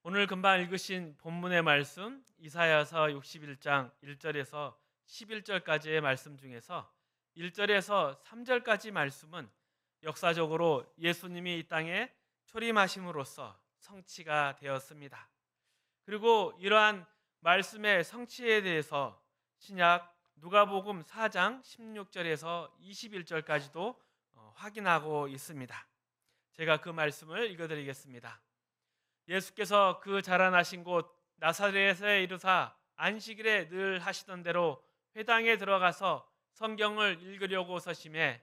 오늘 금방 읽으신 본문의 말씀 이사야서 61장 1절에서 11절까지의 말씀 중에서 1절에서 3절까지 말씀은 역사적으로 예수님이 이 땅에 초림하심으로써 성취가 되었습니다. 그리고 이러한 말씀의 성취에 대해서 신약 누가복음 4장 16절에서 21절까지도 확인하고 있습니다. 제가 그 말씀을 읽어드리겠습니다. 예수께서 그 자라나신 곳 나사렛에 이르사 안식일에 늘 하시던 대로 회당에 들어가서 성경을 읽으려고 서심해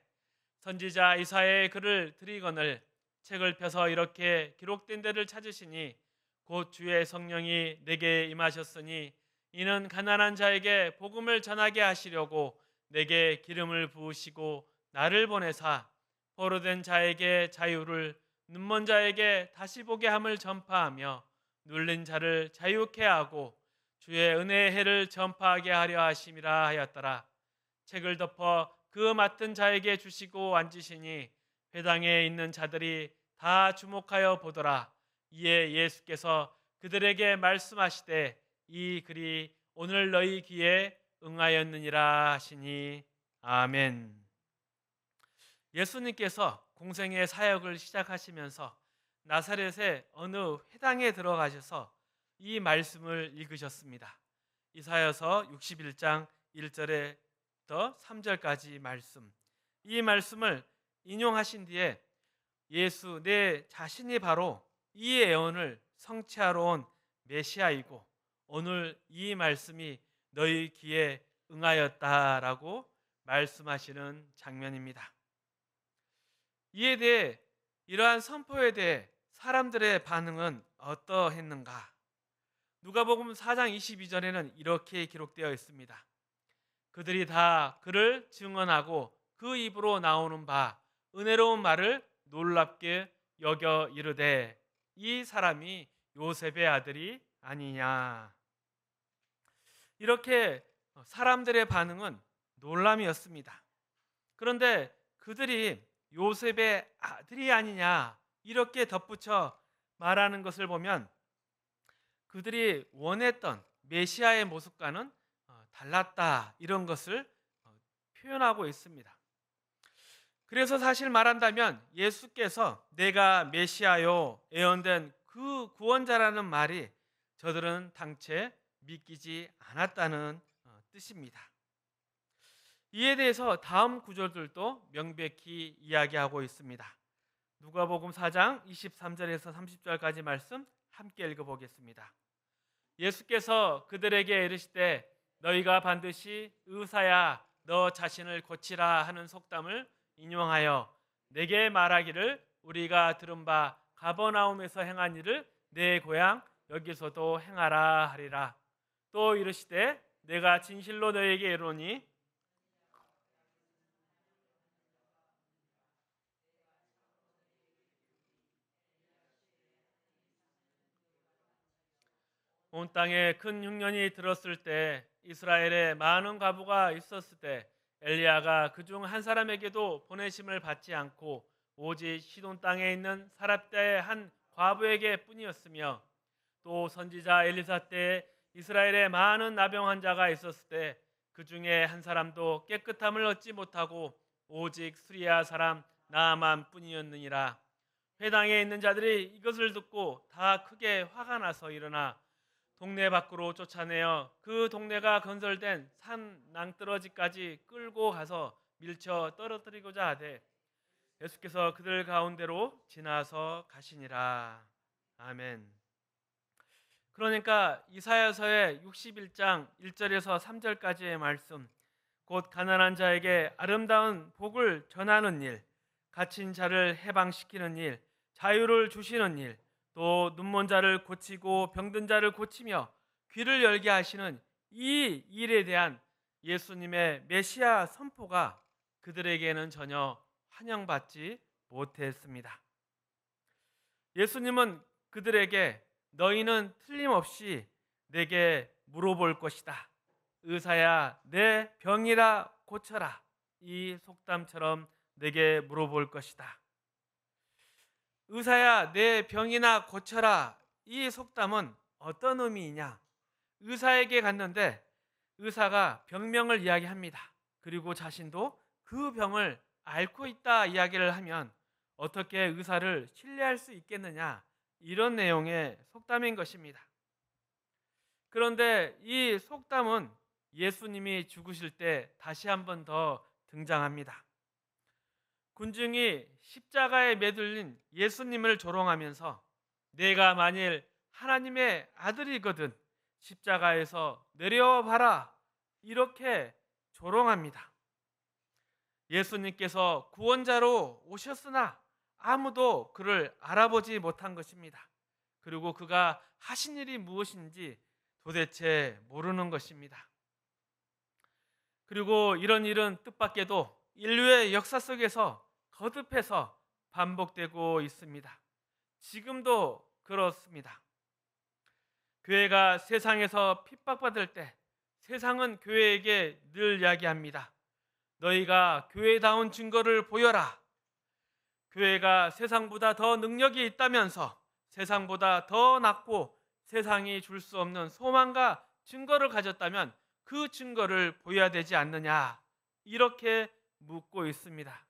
선지자 이사야의 글을 들이거늘 책을 펴서 이렇게 기록된 데를 찾으시니 곧 주의 성령이 내게 임하셨으니 이는 가난한 자에게 복음을 전하게 하시려고 내게 기름을 부으시고 나를 보내사 포로된 자에게 자유를 눈먼 자에게 다시 보게 함을 전파하며 눌린 자를 자유케 하고 주의 은혜의 해를 전파하게 하려 하심이라 하였더라. 책을 덮어 그 맡은 자에게 주시고 앉으시니 회당에 있는 자들이 다 주목하여 보더라. 이에 예수께서 그들에게 말씀하시되 이 글이 오늘 너희 귀에 응하였느니라 하시니 아멘. 예수님께서 공생의 사역을 시작하시면서 나사렛의 어느 회당에 들어가셔서 이 말씀을 읽으셨습니다. 이사야서 61장 1절에서 3절까지 말씀. 이 말씀을 인용하신 뒤에 예수 내 자신이 바로 이 예언을 성취하러 온 메시아이고 오늘 이 말씀이 너희 귀에 응하였다라고 말씀하시는 장면입니다. 이에 대해 이러한 선포에 대해 사람들의 반응은 어떠했는가? 누가복음 4장 22절에는 이렇게 기록되어 있습니다. 그들이 다 그를 증언하고 그 입으로 나오는 바 은혜로운 말을 놀랍게 여겨 이르되 이 사람이 요셉의 아들이 아니냐. 이렇게 사람들의 반응은 놀람이었습니다. 그런데 그들이 요셉의 아들이 아니냐 이렇게 덧붙여 말하는 것을 보면 그들이 원했던 메시아의 모습과는 달랐다 이런 것을 표현하고 있습니다. 그래서 사실 말한다면 예수께서 내가 메시아요 예언된 그 구원자라는 말이 저들은 당최 믿기지 않았다는 뜻입니다. 이에 대해서 다음 구절들도 명백히 이야기하고 있습니다. 누가복음 4장 23절에서 30절까지 말씀 함께 읽어보겠습니다. 예수께서 그들에게 이르시되 너희가 반드시 의사야 너 자신을 고치라 하는 속담을 인용하여 내게 말하기를 우리가 들은 바 가버나움에서 행한 일을 내 고향 여기서도 행하라 하리라. 또 이르시되 내가 진실로 너희에게 이르노니 온 땅에 큰 흉년이 들었을 때 이스라엘에 많은 과부가 있었을 때 엘리야가 그중 한 사람에게도 보내심을 받지 않고 오직 시돈 땅에 있는 사렙다의 한 과부에게 뿐이었으며 또 선지자 엘리사 때에 이스라엘에 많은 나병 환자가 있었을 때 그 중에 한 사람도 깨끗함을 얻지 못하고 오직 수리아 사람 나아만 뿐이었느니라. 회당에 있는 자들이 이것을 듣고 다 크게 화가 나서 일어나 동네 밖으로 쫓아내어 그 동네가 건설된 산 낭떠러지까지 끌고 가서 밀쳐 떨어뜨리고자 하되 예수께서 그들 가운데로 지나서 가시니라. 아멘. 그러니까 이사야서의 61장 1절에서 3절까지의 말씀, 곧 가난한 자에게 아름다운 복을 전하는 일, 갇힌 자를 해방시키는 일, 자유를 주시는 일, 또 눈먼 자를 고치고 병든 자를 고치며 귀를 열게 하시는 이 일에 대한 예수님의 메시아 선포가 그들에게는 전혀 환영받지 못했습니다. 예수님은 그들에게 너희는 틀림없이 내게 물어볼 것이다. 의사야 내 병이라 고쳐라. 이 속담처럼 내게 물어볼 것이다. 의사야 내 병이나 고쳐라. 이 속담은 어떤 의미이냐? 의사에게 갔는데 의사가 병명을 이야기합니다. 그리고 자신도 그 병을 앓고 있다 이야기를 하면 어떻게 의사를 신뢰할 수 있겠느냐? 이런 내용의 속담인 것입니다. 그런데 이 속담은 예수님이 죽으실 때 다시 한번 더 등장합니다. 군중이 십자가에 매달린 예수님을 조롱하면서 내가 만일 하나님의 아들이거든 십자가에서 내려와 봐라 이렇게 조롱합니다. 예수님께서 구원자로 오셨으나 아무도 그를 알아보지 못한 것입니다. 그리고 그가 하신 일이 무엇인지 도대체 모르는 것입니다. 그리고 이런 일은 뜻밖에도 인류의 역사 속에서 거듭해서 반복되고 있습니다. 지금도 그렇습니다. 교회가 세상에서 핍박받을 때 세상은 교회에게 늘 이야기합니다. 너희가 교회다운 증거를 보여라. 교회가 세상보다 더 능력이 있다면서 세상보다 더 낫고 세상이 줄 수 없는 소망과 증거를 가졌다면 그 증거를 보여야 되지 않느냐 이렇게 묻고 있습니다.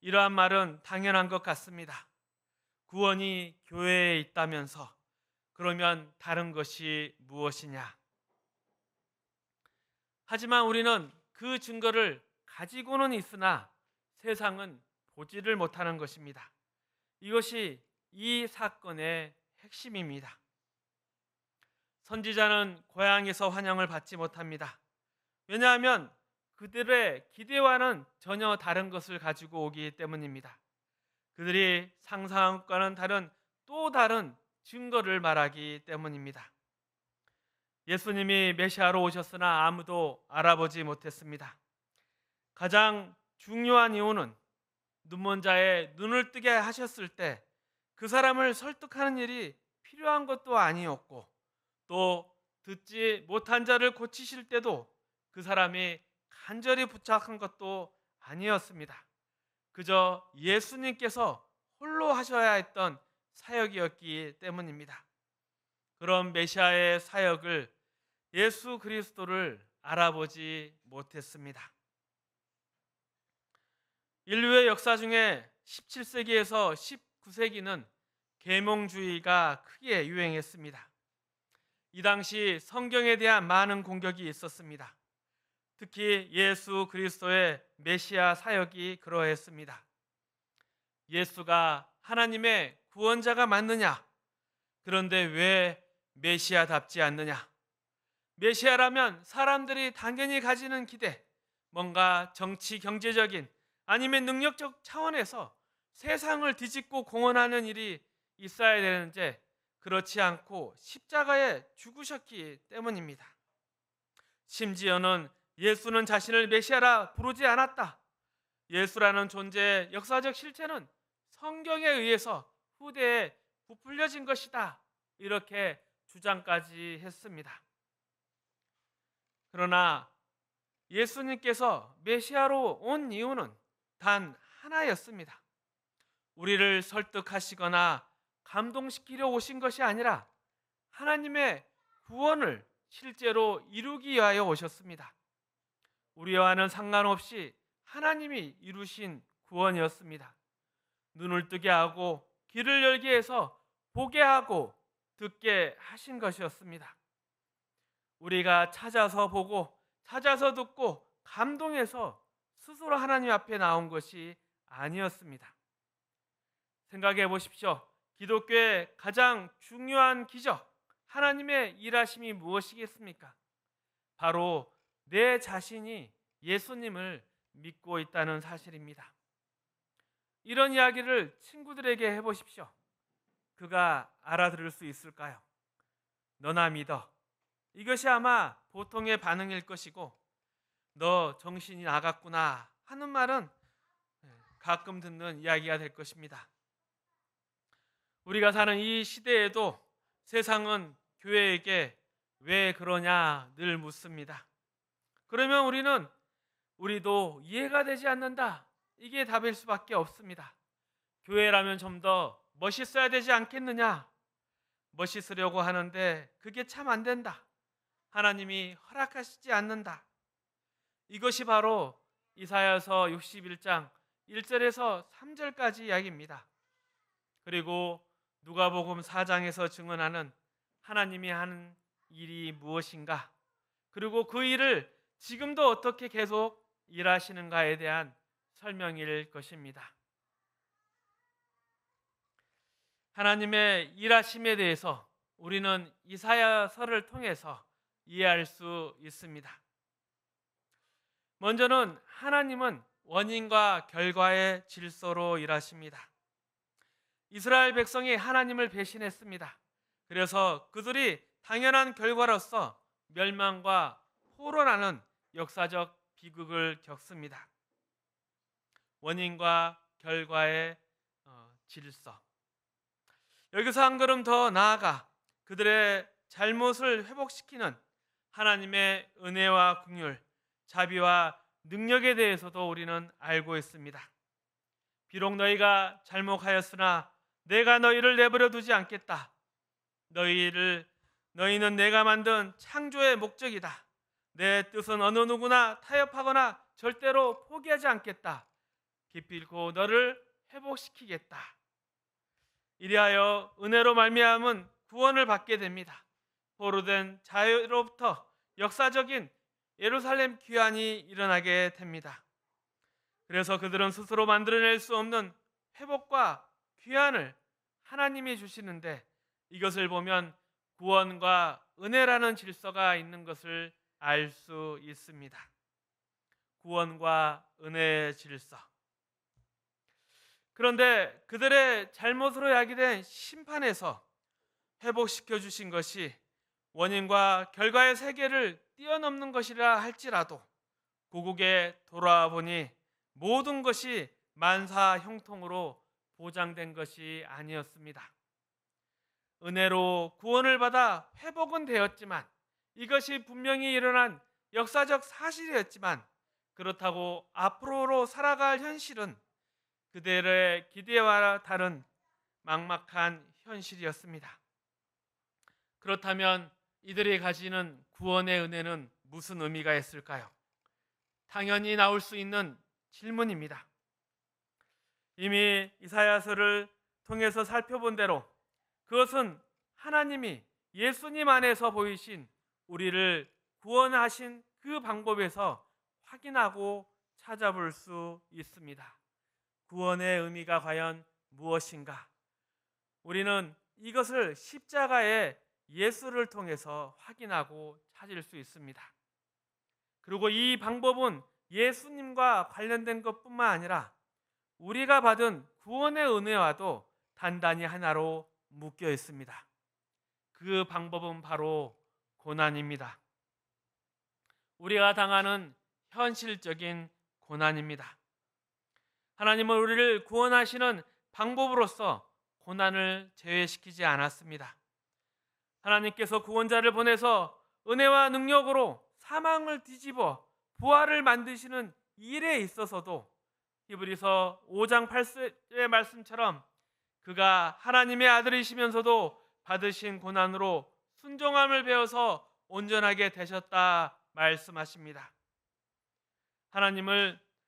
이러한 말은 당연한 것 같습니다. 구원이 교회에 있다면서 그러면 다른 것이 무엇이냐? 하지만 우리는 그 증거를 가지고는 있으나 세상은 보지를 못하는 것입니다. 이것이 이 사건의 핵심입니다. 선지자는 고향에서 환영을 받지 못합니다. 왜냐하면 그들의 기대와는 전혀 다른 것을 가지고 오기 때문입니다. 그들이 상상한 것과는 다른 또 다른 증거를 말하기 때문입니다. 예수님이 메시아로 오셨으나 아무도 알아보지 못했습니다. 가장 중요한 이유는 눈먼 자의 눈을 뜨게 하셨을 때 그 사람을 설득하는 일이 필요한 것도 아니었고 또 듣지 못한 자를 고치실 때도 그 사람이 간절히 부탁한 것도 아니었습니다. 그저 예수님께서 홀로 하셔야 했던 사역이었기 때문입니다. 그런 메시아의 사역을 예수 그리스도를 알아보지 못했습니다. 인류의 역사 중에 17세기에서 19세기는 계몽주의가 크게 유행했습니다. 이 당시 성경에 대한 많은 공격이 있었습니다. 특히 예수 그리스도의 메시아 사역이 그러했습니다. 예수가 하나님의 구원자가 맞느냐? 그런데 왜 메시아답지 않느냐? 메시아라면 사람들이 당연히 가지는 기대, 뭔가 정치 경제적인 아니면 능력적 차원에서 세상을 뒤집고 공헌하는 일이 있어야 되는데 그렇지 않고 십자가에 죽으셨기 때문입니다. 심지어는 예수는 자신을 메시아라 부르지 않았다. 예수라는 존재의 역사적 실체는 성경에 의해서 후대에 부풀려진 것이다. 이렇게 주장까지 했습니다. 그러나 예수님께서 메시아로 온 이유는 단 하나였습니다. 우리를 설득하시거나 감동시키려 오신 것이 아니라 하나님의 구원을 실제로 이루기 위하여 오셨습니다. 우리와는 상관없이 하나님이 이루신 구원이었습니다. 눈을 뜨게 하고 귀를 열게 해서 보게 하고 듣게 하신 것이었습니다. 우리가 찾아서 보고 찾아서 듣고 감동해서 스스로 하나님 앞에 나온 것이 아니었습니다. 생각해 보십시오. 기독교의 가장 중요한 기적, 하나님의 일하심이 무엇이겠습니까? 바로 내 자신이 예수님을 믿고 있다는 사실입니다. 이런 이야기를 친구들에게 해보십시오. 그가 알아들을 수 있을까요? 너나 믿어. 이것이 아마 보통의 반응일 것이고 너 정신이 나갔구나 하는 말은 가끔 듣는 이야기가 될 것입니다. 우리가 사는 이 시대에도 세상은 교회에게 왜 그러냐 늘 묻습니다. 그러면 우리도 이해가 되지 않는다. 이게 답일 수밖에 없습니다. 교회라면 좀 더 멋있어야 되지 않겠느냐? 멋있으려고 하는데 그게 참 안 된다. 하나님이 허락하시지 않는다. 이것이 바로 이사야서 61장 1절에서 3절까지 이야기입니다. 그리고 누가복음 4장에서 증언하는 하나님이 하는 일이 무엇인가? 그리고 그 일을 지금도 어떻게 계속 일하시는가에 대한 설명일 것입니다. 하나님의 일하심에 대해서 우리는 이사야서를 통해서 이해할 수 있습니다. 먼저는 하나님은 원인과 결과의 질서로 일하십니다. 이스라엘 백성이 하나님을 배신했습니다. 그래서 그들이 당연한 결과로서 멸망과 포로라는 역사적 비극을 겪습니다. 원인과 결과의 질서. 여기서 한 걸음 더 나아가 그들의 잘못을 회복시키는 하나님의 은혜와 긍휼, 자비와 능력에 대해서도 우리는 알고 있습니다. 비록 너희가 잘못하였으나 내가 너희를 내버려 두지 않겠다. 너희는 내가 만든 창조의 목적이다. 내 뜻은 어느 누구나 타협하거나 절대로 포기하지 않겠다. 기필코 너를 회복시키겠다. 이리하여 은혜로 말미암은 구원을 받게 됩니다. 포로된 자유로부터 역사적인 예루살렘 귀환이 일어나게 됩니다. 그래서 그들은 스스로 만들어낼 수 없는 회복과 귀환을 하나님이 주시는데 이것을 보면 구원과 은혜라는 질서가 있는 것을 알 수 있습니다. 구원과 은혜의 질서. 그런데 그들의 잘못으로 야기된 심판에서 회복시켜 주신 것이 원인과 결과의 세계를 뛰어넘는 것이라 할지라도 고국에 돌아와 보니 모든 것이 만사 형통으로 보장된 것이 아니었습니다. 은혜로 구원을 받아 회복은 되었지만 이것이 분명히 일어난 역사적 사실이었지만 그렇다고 앞으로 살아갈 현실은 그들의 기대와 다른 막막한 현실이었습니다. 그렇다면 이들이 가지는 구원의 은혜는 무슨 의미가 있을까요? 당연히 나올 수 있는 질문입니다. 이미 이사야서를 통해서 살펴본 대로 그것은 하나님이 예수님 안에서 보이신 우리를 구원하신 그 방법에서 확인하고 찾아볼 수 있습니다. 구원의 의미가 과연 무엇인가? 우리는 이것을 십자가의 예수를 통해서 확인하고 찾을 수 있습니다. 그리고 이 방법은 예수님과 관련된 것뿐만 아니라 우리가 받은 구원의 은혜와도 단단히 하나로 묶여 있습니다. 그 방법은 바로 고난입니다. 우리가 당하는 현실적인 고난입니다. 하나님은 우리를 구원하시는 방법으로서 고난을 제외시키지 않았습니다. 하나님께서 구원자를 보내서 은혜와 능력으로 사망을 뒤집어 부활을 만드시는 일에 있어서도 히브리서 5장 8절의 말씀처럼 그가 하나님의 아들이시면서도 받으신 고난으로 순종함을 배워서 온전하게 되셨다 말씀하십니다.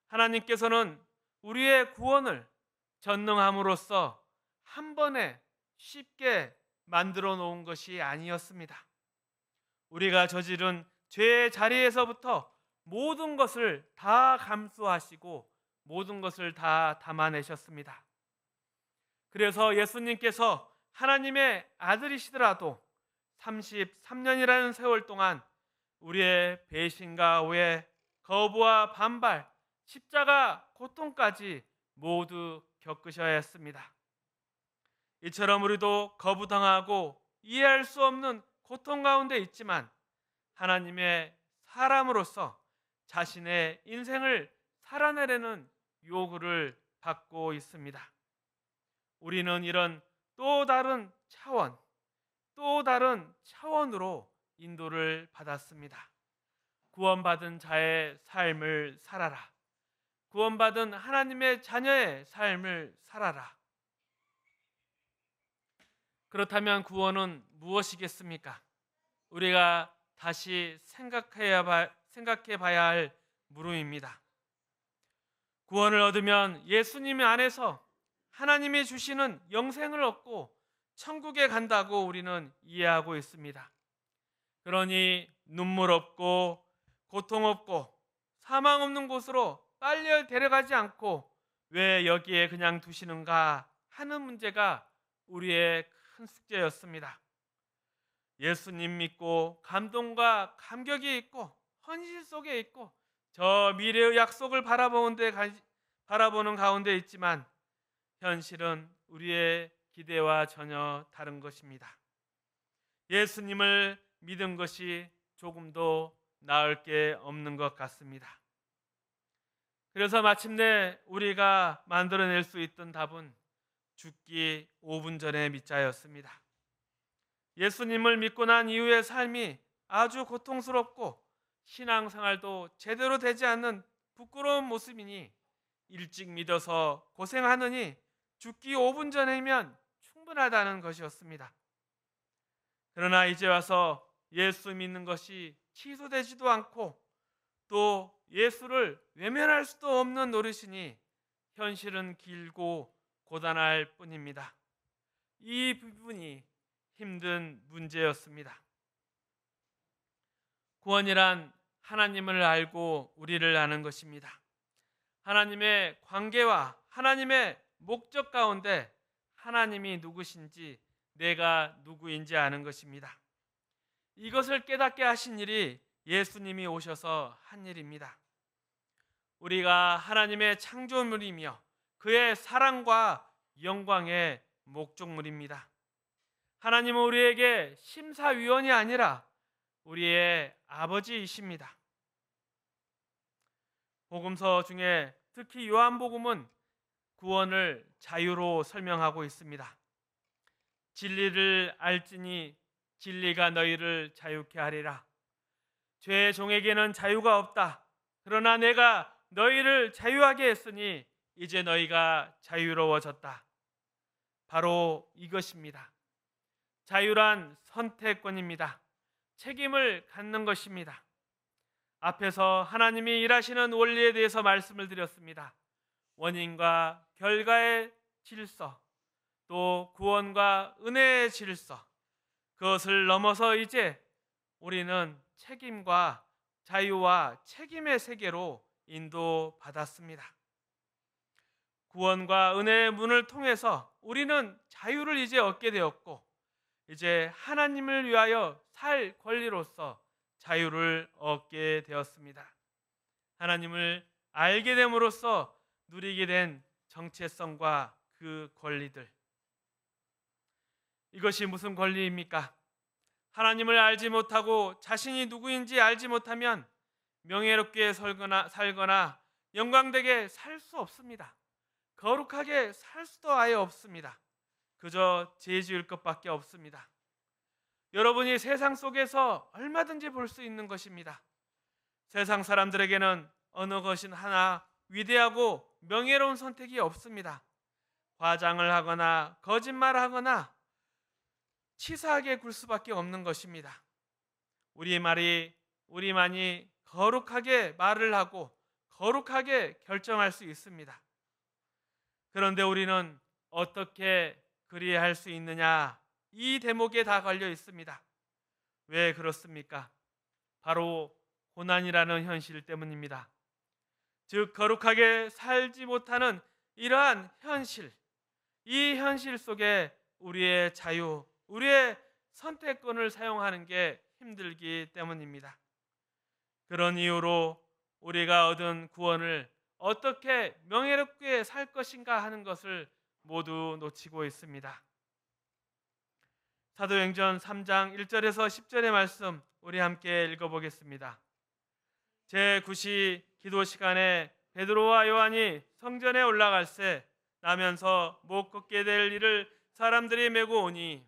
하나님께서는 우리의 구원을 전능함으로써 한 번에 쉽게 만들어 놓은 것이 아니었습니다. 우리가 저지른 죄의 자리에서부터 모든 것을 다 감수하시고 모든 것을 다 담아내셨습니다. 그래서 예수님께서 하나님의 아들이시더라도 33년이라는 세월 동안 우리의 배신과 오해, 거부와 반발, 십자가 고통까지 모두 겪으셔야 했습니다. 이처럼 우리도 거부당하고 이해할 수 없는 고통 가운데 있지만 하나님의 사람으로서 자신의 인생을 살아내려는 요구를 받고 있습니다. 우리는 이런 또 다른 차원으로 인도를 받았습니다. 구원받은 자의 삶을 살아라. 구원받은 하나님의 자녀의 삶을 살아라. 그렇다면 구원은 무엇이겠습니까? 우리가 다시 생각해 봐야 할 물음입니다. 구원을 얻으면 예수님 안에서 하나님이 주시는 영생을 얻고 천국에 간다고 우리는 이해하고 있습니다. 그러니 눈물 없고 고통 없고 사망 없는 곳으로 빨리 데려가지 않고 왜 여기에 그냥 두시는가 하는 문제가 우리의 큰 숙제였습니다. 예수님 믿고 감동과 감격이 있고 헌신 속에 있고 저 미래의 약속을 바라보는 가운데 있지만 현실은 우리의 기대와 전혀 다른 것입니다. 예수님을 믿은 것이 조금도 나을 게 없는 것 같습니다. 그래서 마침내 우리가 만들어낼 수 있던 답은 죽기 5분 전에 믿자였습니다. 예수님을 믿고 난 이후의 삶이 아주 고통스럽고 신앙생활도 제대로 되지 않는 부끄러운 모습이니 일찍 믿어서 고생하느니 죽기 5분 전이면 충분하다는 것이었습니다. 그러나 이제 와서 예수 믿는 것이 취소되지도 않고 또 예수를 외면할 수도 없는 노릇이니 현실은 길고 고단할 뿐입니다. 이 부분이 힘든 문제였습니다. 구원이란 하나님을 알고 우리를 아는 것입니다. 하나님의 관계와 하나님의 목적 가운데 하나님이 누구신지 내가 누구인지 아는 것입니다. 이것을 깨닫게 하신 일이 예수님이 오셔서 한 일입니다. 우리가 하나님의 창조물이며 그의 사랑과 영광의 목적물입니다. 하나님은 우리에게 심사위원이 아니라 우리의 아버지이십니다. 복음서 중에 특히 요한복음은 구원을 자유로 설명하고 있습니다. 진리를 알지니 진리가 너희를 자유케 하리라. 죄의 종에게는 자유가 없다. 그러나 내가 너희를 자유하게 했으니 이제 너희가 자유로워졌다. 바로 이것입니다. 자유란 선택권입니다. 책임을 갖는 것입니다. 앞에서 하나님이 일하시는 원리에 대해서 말씀을 드렸습니다. 원인과 결과의 질서, 또 구원과 은혜의 질서, 그것을 넘어서 이제 우리는 책임과 자유와 책임의 세계로 인도받았습니다. 구원과 은혜의 문을 통해서 우리는 자유를 이제 얻게 되었고 이제 하나님을 위하여 살 권리로서 자유를 얻게 되었습니다. 하나님을 알게 됨으로써 누리게 된 정체성과 그 권리들, 이것이 무슨 권리입니까? 하나님을 알지 못하고 자신이 누구인지 알지 못하면 명예롭게 살거나 영광되게 살 수 없습니다. 거룩하게 살 수도 아예 없습니다. 그저 죄 지을 것밖에 없습니다. 여러분이 세상 속에서 얼마든지 볼 수 있는 것입니다. 세상 사람들에게는 어느 것인 하나 위대하고 명예로운 선택이 없습니다. 과장을 하거나 거짓말하거나 치사하게 굴 수밖에 없는 것입니다. 우리만이 거룩하게 말을 하고 거룩하게 결정할 수 있습니다. 그런데 우리는 어떻게 그리할 수 있느냐, 이 대목에 다 걸려 있습니다. 왜 그렇습니까? 바로 고난이라는 현실 때문입니다. 즉 거룩하게 살지 못하는 이러한 현실, 이 현실 속에 우리의 자유, 우리의 선택권을 사용하는 게 힘들기 때문입니다. 그런 이유로 우리가 얻은 구원을 어떻게 명예롭게 살 것인가 하는 것을 모두 놓치고 있습니다. 사도행전 3장 1절에서 10절의 말씀 우리 함께 읽어보겠습니다. 제9시 기도 시간에 베드로와 요한이 성전에 올라갈새 나면서 못 걷게 될 일을 사람들이 메고 오니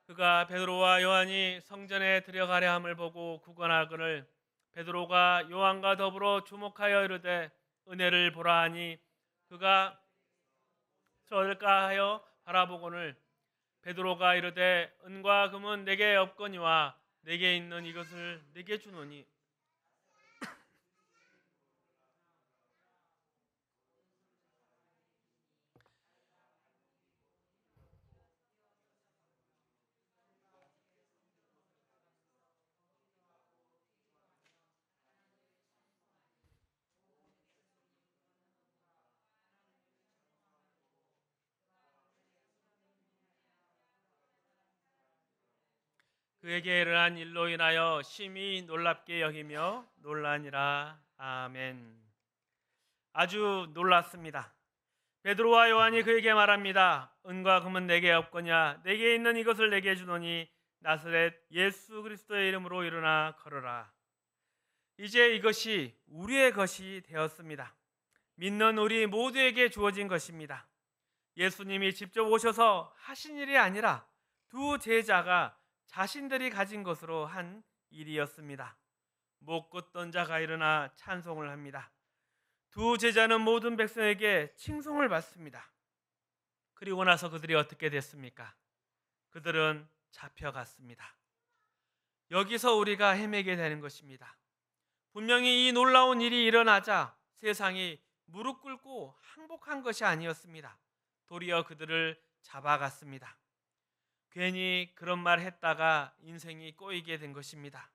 그가 베드로와 요한이 성전에 들어가려 함을 보고 구걸하거늘 베드로가 요한과 더불어 주목하여 이르되 은혜를 보라 하니 그가 저들까 하여 바라보거늘 베드로가 이르되 은과 금은 내게 없거니와 내게 있는 이것을 내게 주노니 그에게 일어난 일로 인하여 심히 놀랍게 여기며 놀라니라. 아멘. 아주 놀랐습니다. 베드로와 요한이 그에게 말합니다. 은과 금은 내게 없거냐 내게 있는 이것을 내게 주노니 나사렛 예수 그리스도의 이름으로 일어나 걸어라. 이제 이것이 우리의 것이 되었습니다. 믿는 우리 모두에게 주어진 것입니다. 예수님이 직접 오셔서 하신 일이 아니라 두 제자가 자신들이 가진 것으로 한 일이었습니다. 못 걷던 자가 일어나 찬송을 합니다. 두 제자는 모든 백성에게 칭송을 받습니다. 그리고 나서 그들이 어떻게 됐습니까? 그들은 잡혀갔습니다. 여기서 우리가 헤매게 되는 것입니다. 분명히 이 놀라운 일이 일어나자 세상이 무릎 꿇고 항복한 것이 아니었습니다. 도리어 그들을 잡아갔습니다. 괜히 그런 말 했다가 인생이 꼬이게 된 것입니다.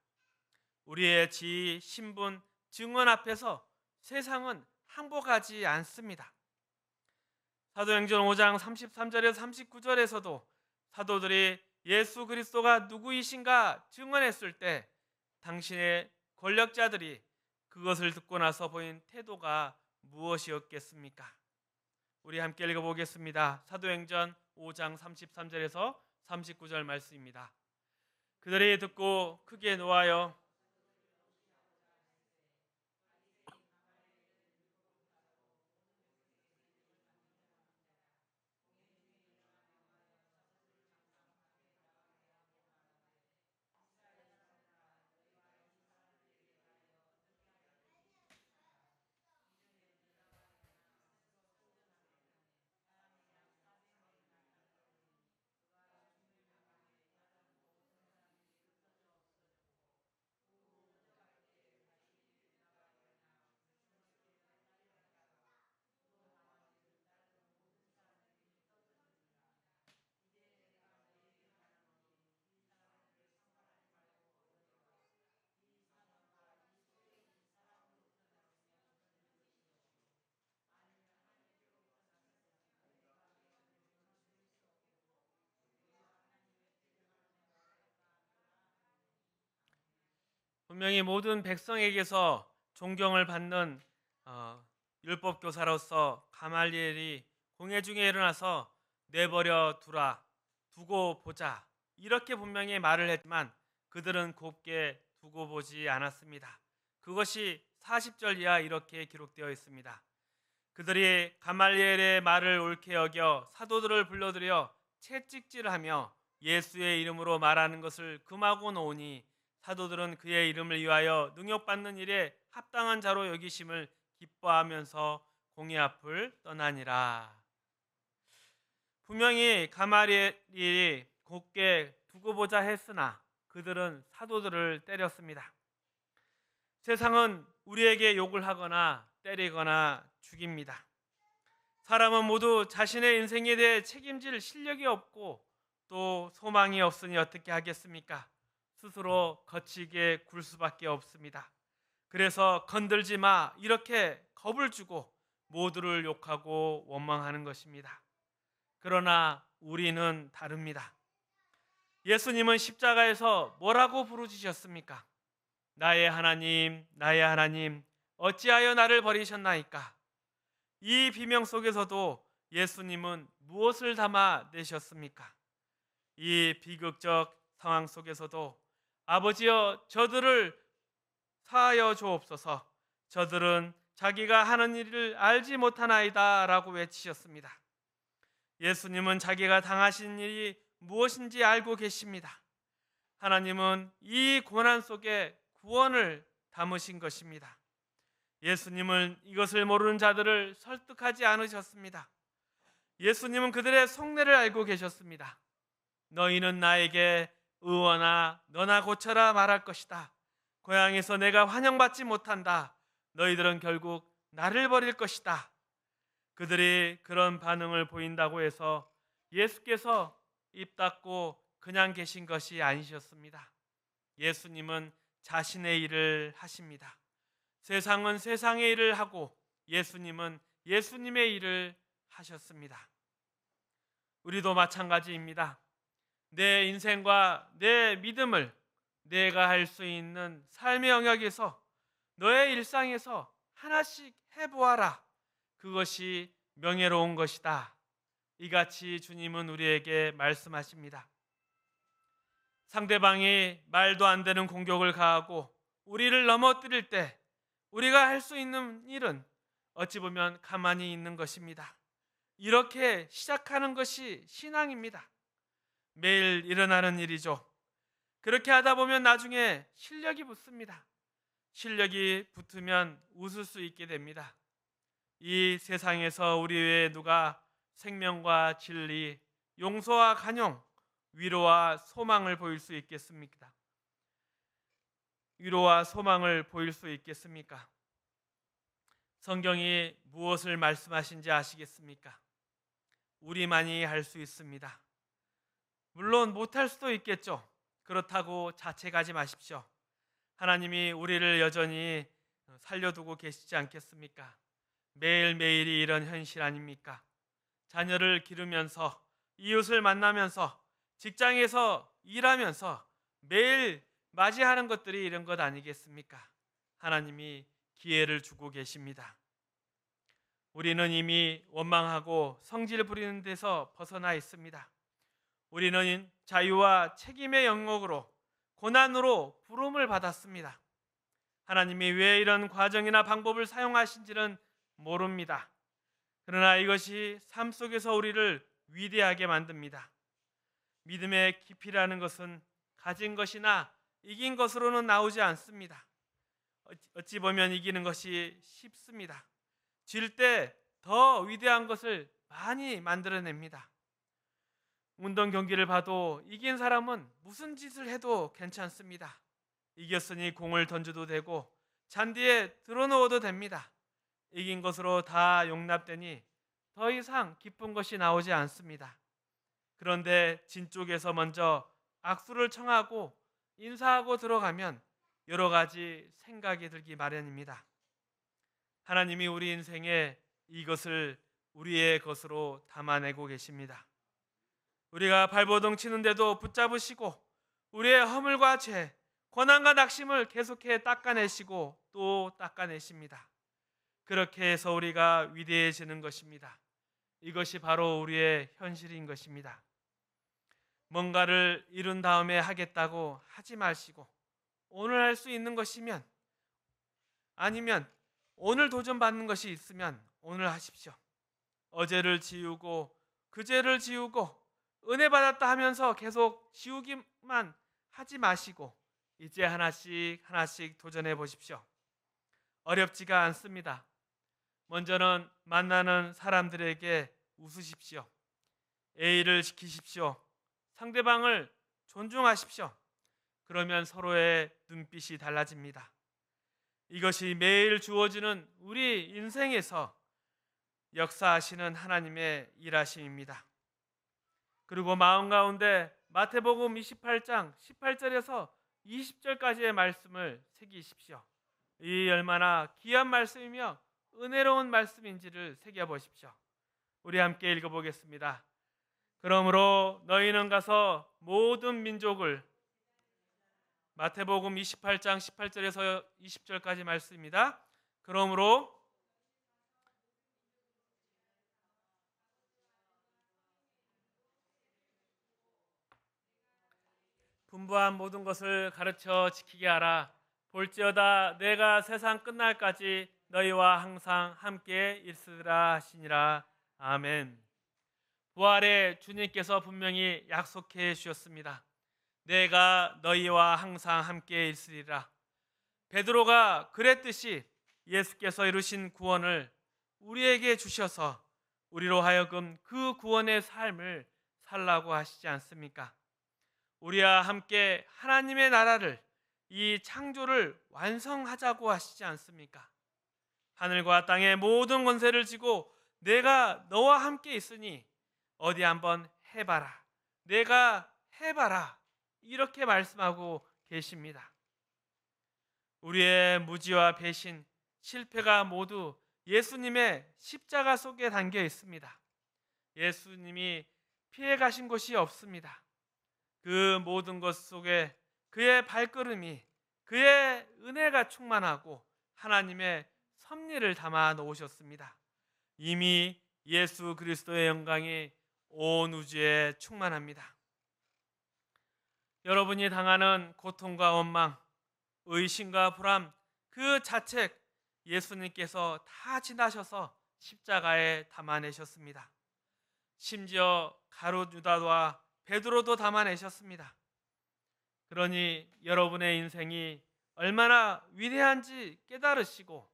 우리의 지위, 신분, 증언 앞에서 세상은 항복하지 않습니다. 사도행전 5장 33절에서 39절에서도 사도들이 예수 그리스도가 누구이신가 증언했을 때 당신의 권력자들이 그것을 듣고 나서 보인 태도가 무엇이었겠습니까? 우리 함께 읽어보겠습니다. 사도행전 5장 33절에서 39절 말씀입니다. 그들이 듣고 크게 노하여 분명히 모든 백성에게서 존경을 받는 율법 교사로서 가말리엘이 공회 중에 일어나서 내버려 두고 보자 이렇게 분명히 말을 했지만 그들은 곱게 두고 보지 않았습니다. 그것이 40절 이하 이렇게 기록되어 있습니다. 그들이 가말리엘의 말을 옳게 여겨 사도들을 불러들여 채찍질하며 예수의 이름으로 말하는 것을 금하고 놓으니 사도들은 그의 이름을 위하여 능욕받는 일에 합당한 자로 여기심을 기뻐하면서 공회 앞을 떠나니라. 분명히 가말리엘이 곱게 두고 보자 했으나 그들은 사도들을 때렸습니다. 세상은 우리에게 욕을 하거나 때리거나 죽입니다. 사람은 모두 자신의 인생에 대해 책임질 실력이 없고 또 소망이 없으니 어떻게 하겠습니까? 스스로 거치게 굴 수밖에 없습니다. 그래서 건들지 마 이렇게 겁을 주고 모두를 욕하고 원망하는 것입니다. 그러나 우리는 다릅니다. 예수님은 십자가에서 뭐라고 부르짖으셨습니까? 나의 하나님, 나의 하나님, 어찌하여 나를 버리셨나이까? 이 비명 속에서도 예수님은 무엇을 담아 내셨습니까? 이 비극적 상황 속에서도 아버지여 저들을 사하여 주옵소서. 저들은 자기가 하는 일을 알지 못하나이다 라고 외치셨습니다. 예수님은 자기가 당하신 일이 무엇인지 알고 계십니다. 하나님은 이 고난 속에 구원을 담으신 것입니다. 예수님은 이것을 모르는 자들을 설득하지 않으셨습니다. 예수님은 그들의 속내를 알고 계셨습니다. 너희는 나에게 의원아 너나 고쳐라 말할 것이다. 고향에서 내가 환영받지 못한다. 너희들은 결국 나를 버릴 것이다. 그들이 그런 반응을 보인다고 해서 예수께서 입 닫고 그냥 계신 것이 아니셨습니다. 예수님은 자신의 일을 하십니다. 세상은 세상의 일을 하고 예수님은 예수님의 일을 하셨습니다. 우리도 마찬가지입니다. 내 인생과 내 믿음을 내가 할 수 있는 삶의 영역에서 너의 일상에서 하나씩 해보아라. 그것이 명예로운 것이다. 이같이 주님은 우리에게 말씀하십니다. 상대방이 말도 안 되는 공격을 가하고 우리를 넘어뜨릴 때 우리가 할 수 있는 일은 어찌 보면 가만히 있는 것입니다. 이렇게 시작하는 것이 신앙입니다. 매일 일어나는 일이죠. 그렇게 하다 보면 나중에 실력이 붙습니다. 실력이 붙으면 웃을 수 있게 됩니다. 이 세상에서 우리 외에 누가 생명과 진리, 용서와 간용, 위로와 소망을 보일 수 있겠습니까? 위로와 소망을 보일 수 있겠습니까? 성경이 무엇을 말씀하신지 아시겠습니까? 우리만이 할 수 있습니다. 물론 못할 수도 있겠죠. 그렇다고 자책하지 마십시오. 하나님이 우리를 여전히 살려두고 계시지 않겠습니까? 매일매일이 이런 현실 아닙니까? 자녀를 기르면서 이웃을 만나면서 직장에서 일하면서 매일 맞이하는 것들이 이런 것 아니겠습니까? 하나님이 기회를 주고 계십니다. 우리는 이미 원망하고 성질 부리는 데서 벗어나 있습니다. 우리는 자유와 책임의 영역으로 고난으로 부름을 받았습니다. 하나님이 왜 이런 과정이나 방법을 사용하신지는 모릅니다. 그러나 이것이 삶 속에서 우리를 위대하게 만듭니다. 믿음의 깊이라는 것은 가진 것이나 이긴 것으로는 나오지 않습니다. 어찌 보면 이기는 것이 쉽습니다. 질 때 더 위대한 것을 많이 만들어냅니다. 운동 경기를 봐도 이긴 사람은 무슨 짓을 해도 괜찮습니다. 이겼으니 공을 던져도 되고 잔디에 들어놓아도 됩니다. 이긴 것으로 다 용납되니 더 이상 기쁜 것이 나오지 않습니다. 그런데 진 쪽에서 먼저 악수를 청하고 인사하고 들어가면 여러 가지 생각이 들기 마련입니다. 하나님이 우리 인생에 이것을 우리의 것으로 담아내고 계십니다. 우리가 발버둥 치는데도 붙잡으시고 우리의 허물과 죄, 고난과 낙심을 계속해 닦아내시고 또 닦아내십니다. 그렇게 해서 우리가 위대해지는 것입니다. 이것이 바로 우리의 현실인 것입니다. 뭔가를 이룬 다음에 하겠다고 하지 마시고 오늘 할 수 있는 것이면 아니면 오늘 도전받는 것이 있으면 오늘 하십시오. 어제를 지우고 그제를 지우고 은혜 받았다 하면서 계속 지우기만 하지 마시고 이제 하나씩 하나씩 도전해 보십시오. 어렵지가 않습니다. 먼저는 만나는 사람들에게 웃으십시오. 예의를 지키십시오. 상대방을 존중하십시오. 그러면 서로의 눈빛이 달라집니다. 이것이 매일 주어지는 우리 인생에서 역사하시는 하나님의 일하심입니다. 그리고 마음 가운데 마태복음 28장 18절에서 20절까지의 말씀을 새기십시오. 이 얼마나 귀한 말씀이며 은혜로운 말씀인지를 새겨보십시오. 우리 함께 읽어보겠습니다. 그러므로 너희는 가서 모든 민족을 마태복음 28장 18절에서 20절까지 말씀입니다. 그러므로 분부한 모든 것을 가르쳐 지키게 하라. 볼지어다 내가 세상 끝날까지 너희와 항상 함께 있으리라 하시니라. 아멘. 부활의 주님께서 분명히 약속해 주셨습니다. 내가 너희와 항상 함께 있으리라. 베드로가 그랬듯이 예수께서 이루신 구원을 우리에게 주셔서 우리로 하여금 그 구원의 삶을 살라고 하시지 않습니까? 우리와 함께 하나님의 나라를, 이 창조를 완성하자고 하시지 않습니까? 하늘과 땅의 모든 권세를 지고 내가 너와 함께 있으니 어디 한번 해봐라, 내가 해봐라, 이렇게 말씀하고 계십니다. 우리의 무지와 배신, 실패가 모두 예수님의 십자가 속에 담겨 있습니다. 예수님이 피해 가신 곳이 없습니다. 그 모든 것 속에 그의 발걸음이, 그의 은혜가 충만하고 하나님의 섭리를 담아 놓으셨습니다. 이미 예수 그리스도의 영광이 온 우주에 충만합니다. 여러분이 당하는 고통과 원망, 의심과 불안, 그 자책 예수님께서 다 지나셔서 십자가에 담아내셨습니다. 심지어 가룟 유다와 베드로도 담아내셨습니다. 그러니 여러분의 인생이 얼마나 위대한지 깨달으시고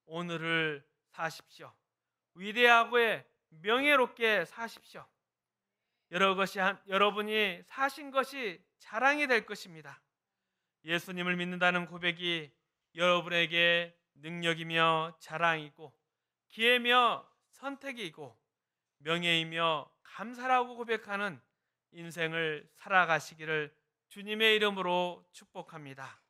오늘을 사십시오. 위대하고 명예롭게 사십시오. 여러분이 사신 것이 자랑이 될 것입니다. 예수님을 믿는다는 고백이 여러분에게 능력이며 자랑이고 기회며 선택이고 명예이며 감사라고 고백하는 인생을 살아가시기를 주님의 이름으로 축복합니다.